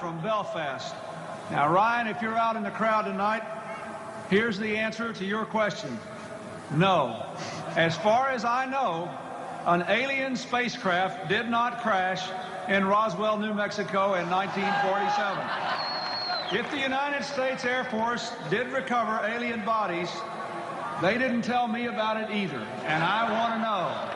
from Belfast. Now, Ryan, if you're out in the crowd tonight, here's the answer to your question. No. As far as I know, an alien spacecraft did not crash in Roswell, New Mexico in 1947. If the United States Air Force did recover alien bodies, they didn't tell me about it either, and I want to know.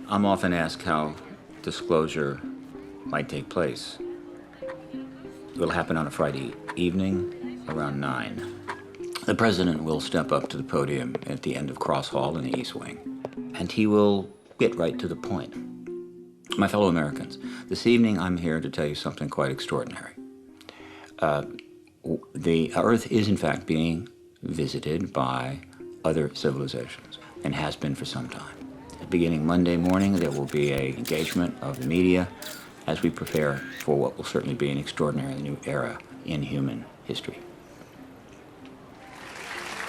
I'm often asked how disclosure might take place. It'll happen on a Friday evening around 9. The president will step up to the podium at the end of Cross Hall in the East Wing, and he will get right to the point. My fellow Americans, this evening I'm here to tell you something quite extraordinary. The Earth is in fact being visited by other civilizations and has been for some time. Beginning Monday morning, there will be an engagement of the media as we prepare for what will certainly be an extraordinary new era in human history.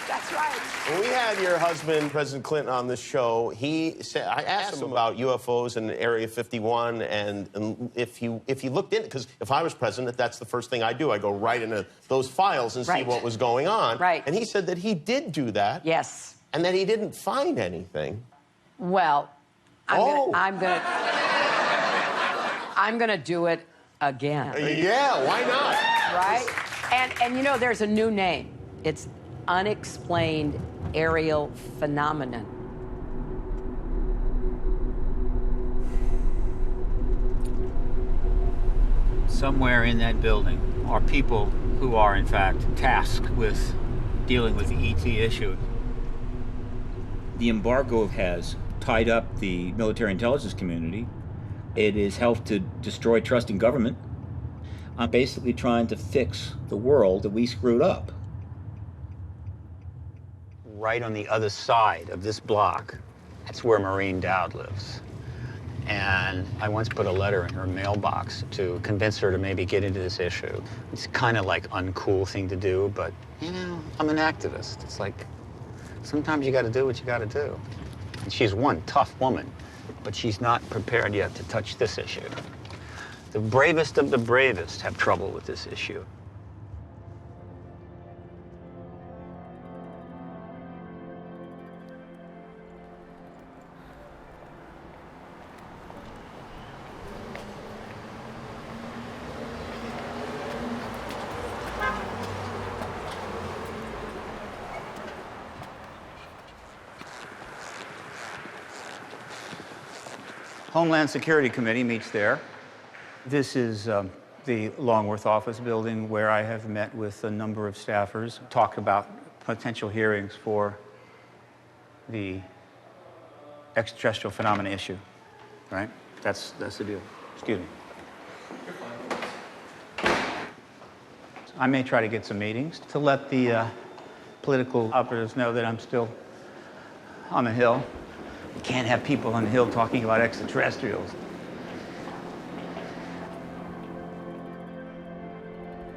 That's right. When we had your husband, President Clinton, on this show, he said, I asked him about UFOs in Area 51, and if you looked in it, because if I was president, that's the first thing I do. I go right into those files and see what was going on. Right. And he said that he did do that. Yes. And that he didn't find anything. Well, I'm gonna do it again. Yeah, why not? Right? And you know, there's a new name. It's unexplained aerial phenomenon. Somewhere in that building are people who are in fact tasked with dealing with the ET issue. The embargo has tied up the military intelligence community. It has helped to destroy trust in government. I'm basically trying to fix the world that we screwed up. Right on the other side of this block, that's where Maureen Dowd lives. And I once put a letter in her mailbox to convince her to maybe get into this issue. It's kind of like uncool thing to do, but you know, I'm an activist. It's like, sometimes you gotta do what you gotta do. And she's one tough woman, but she's not prepared yet to touch this issue. The bravest of the bravest have trouble with this issue. Homeland Security Committee meets there. This is the Longworth office building where I have met with a number of staffers, talked about potential hearings for the extraterrestrial phenomena issue, right? That's the deal. Excuse me. I may try to get some meetings to let the political operatives know that I'm still on the Hill. You can't have people on the Hill talking about extraterrestrials.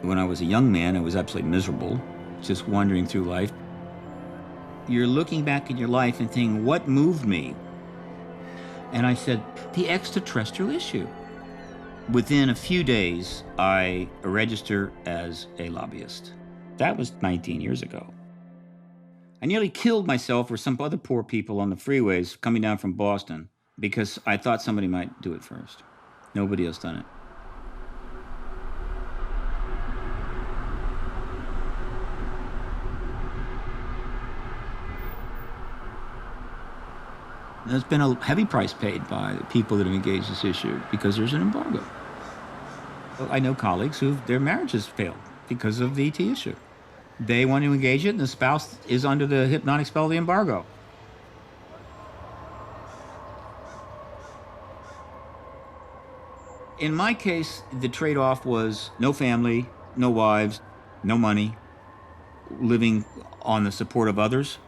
When I was a young man, I was absolutely miserable, just wandering through life. You're looking back in your life and thinking, what moved me? And I said, the extraterrestrial issue. Within a few days, I registered as a lobbyist. That was 19 years ago. I nearly killed myself or some other poor people on the freeways coming down from Boston because I thought somebody might do it first. Nobody else done it. There's been a heavy price paid by the people that have engaged this issue because there's an embargo. I know colleagues who their marriages failed because of the ET issue. They want to engage it, and the spouse is under the hypnotic spell of the embargo. In my case, the trade-off was no family, no wives, no money, living on the support of others.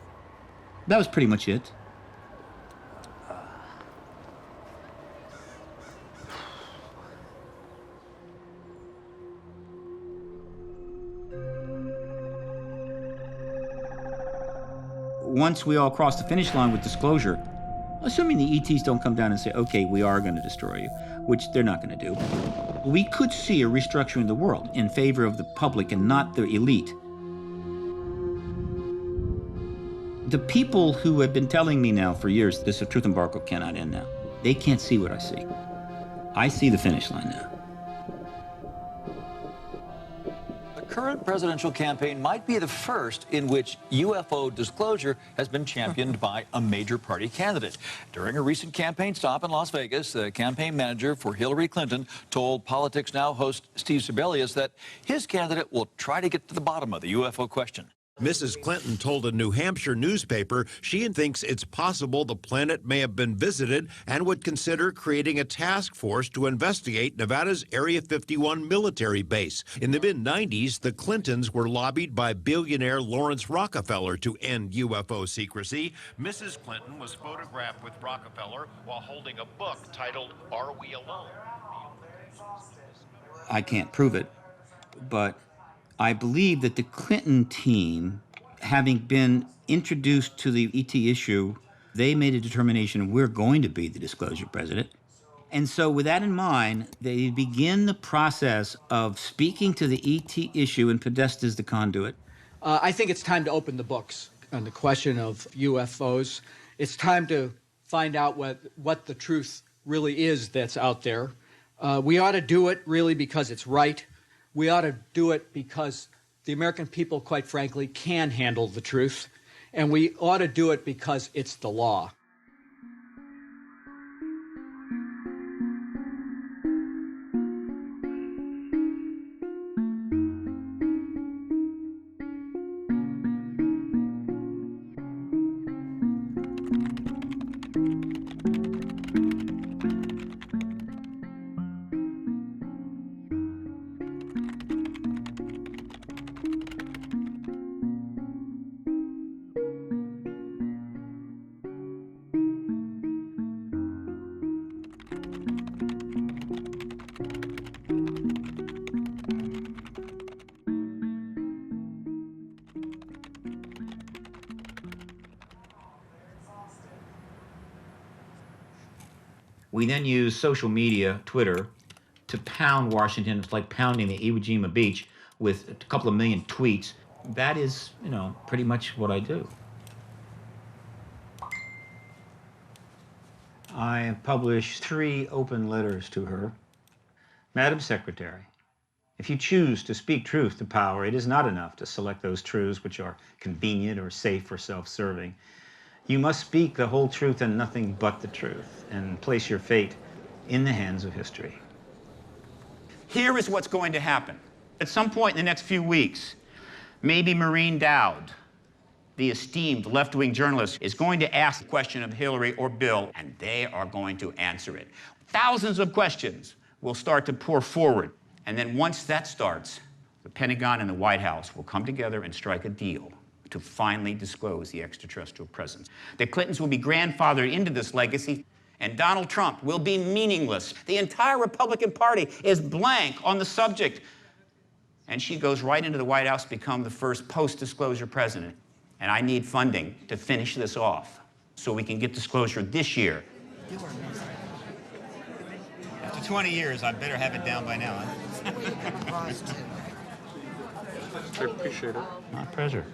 That was pretty much it. Once we all cross the finish line with disclosure, assuming the ETs don't come down and say, okay, we are going to destroy you, which they're not going to do, we could see a restructuring of the world in favor of the public and not the elite. The people who have been telling me now for years, this truth embargo cannot end now, they can't see what I see. I see the finish line now. The current presidential campaign might be the first in which UFO disclosure has been championed by a major party candidate. During a recent campaign stop in Las Vegas, the campaign manager for Hillary Clinton told Politics Now host Steve Sebelius that his candidate will try to get to the bottom of the UFO question. Mrs. Clinton told a New Hampshire newspaper she thinks it's possible the planet may have been visited and would consider creating a task force to investigate Nevada's Area 51 military base. In the mid-90s, the Clintons were lobbied by billionaire Lawrence Rockefeller to end UFO secrecy. Mrs. Clinton was photographed with Rockefeller while holding a book titled Are We Alone? I can't prove it, but I believe that the Clinton team, having been introduced to the ET issue, they made a determination we're going to be the disclosure president. And so with that in mind, they begin the process of speaking to the ET issue, and Podesta is the conduit. I think it's time to open the books on the question of UFOs. It's time to find out what the truth really is that's out there. We ought to do it really because it's right. We ought to do it because the American people, quite frankly, can handle the truth. And we ought to do it because it's the law. We then use social media, Twitter, to pound Washington. It's like pounding the Iwo Jima beach with a couple of million tweets. That is, pretty much what I do. I have published 3 open letters to her. Madam Secretary, if you choose to speak truth to power, it is not enough to select those truths which are convenient or safe or self-serving. You must speak the whole truth and nothing but the truth, and place your fate in the hands of history. Here is what's going to happen. At some point in the next few weeks, maybe Maureen Dowd, the esteemed left-wing journalist, is going to ask the question of Hillary or Bill, and they are going to answer it. Thousands of questions will start to pour forward, and then once that starts, the Pentagon and the White House will come together and strike a deal to finally disclose the extraterrestrial presence. The Clintons will be grandfathered into this legacy, and Donald Trump will be meaningless. The entire Republican Party is blank on the subject. And she goes right into the White House to become the first post-disclosure president. And I need funding to finish this off so we can get disclosure this year. After 20 years, I better have it down by now, huh? I appreciate it. My pleasure.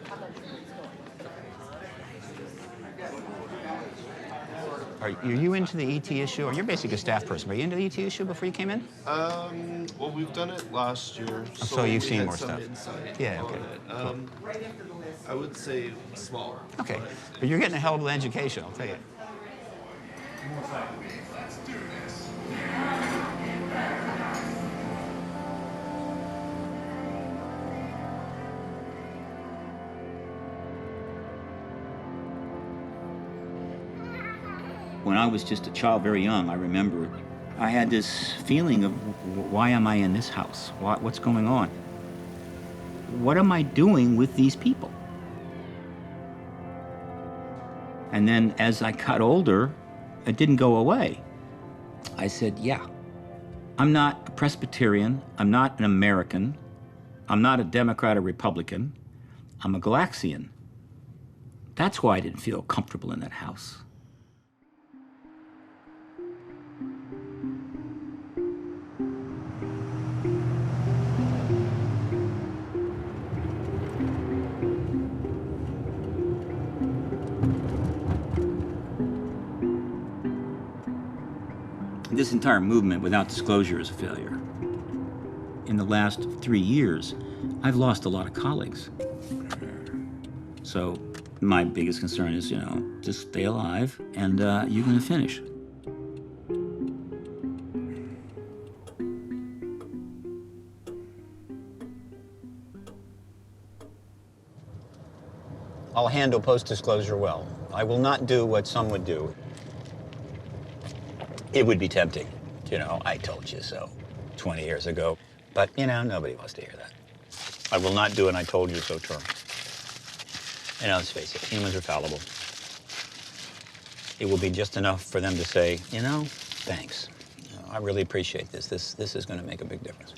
Are you into the ET issue? Or you're basically a staff person. Were you into the ET issue before you came in? Well, we've done it last year. So you've seen more some stuff. Insight Yeah, okay. on it. I would say small. Okay. But you're getting a hell of an education, I'll tell you. When I was just a child, very young, I remember I had this feeling of, why am I in this house? What's going on? What am I doing with these people? And then as I got older, it didn't go away. I said, yeah, I'm not a Presbyterian, I'm not an American, I'm not a Democrat or Republican, I'm a Galaxian. That's why I didn't feel comfortable in that house. This entire movement without disclosure is a failure. In the last 3 years, I've lost a lot of colleagues. So my biggest concern is, just stay alive and you're gonna finish. I'll handle post-disclosure well. I will not do what some would do. It would be tempting, I told you so 20 years ago. But, nobody wants to hear that. I will not do an I told you so term. Let's face it, humans are fallible. It will be just enough for them to say, thanks. I really appreciate this. This is going to make a big difference.